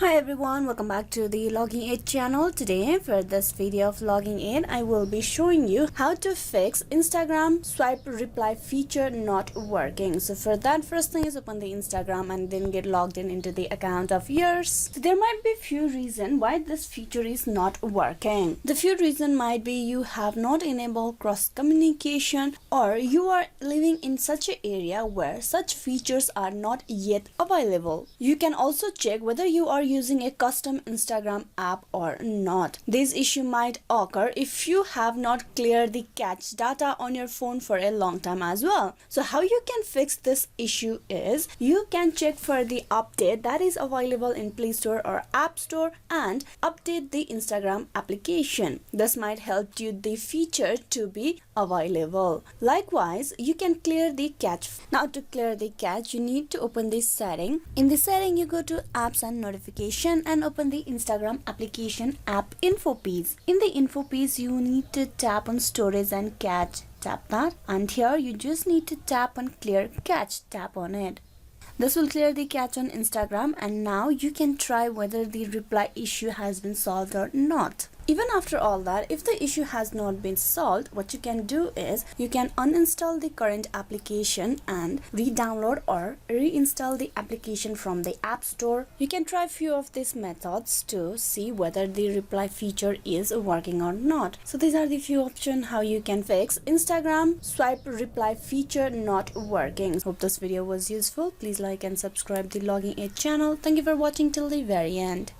Hi everyone, welcome back to the Logging Aid channel. Today for this video of Logging Aid, I will be showing you how to fix Instagram swipe reply feature not working. So for that, first thing is open the Instagram and then get logged in into the account of yours. So there might be few reasons why this feature is not working. The few reason might be you have not enabled cross communication, or you are living in such an area where such features are not yet available. You can also check whether you are using a custom Instagram app or not. This issue might occur if you have not cleared the cache data on your phone for a long time as well. So how you can fix this issue is you can check for the update that is available in Play Store or App Store and update the Instagram application. This might help you the feature to be available. Likewise, you can clear the cache. Now to clear the cache, you need to open this setting. In the setting, you go to apps and notifications and open the Instagram application app info page. In the info page, you need to tap on storage and cache. Tap that, and here you just need to tap on clear cache. Tap on it. This will clear the cache on Instagram, and now you can try whether the reply issue has been solved or not. Even after all that, if the issue has not been solved, what you can do is you can uninstall the current application and re-download or reinstall the application from the App Store. You can try few of these methods to see whether the reply feature is working or not. So these are the few options how you can fix Instagram swipe reply feature not working. Hope this video was useful. Please like and subscribe the Logging Aid channel. Thank you for watching till the very end.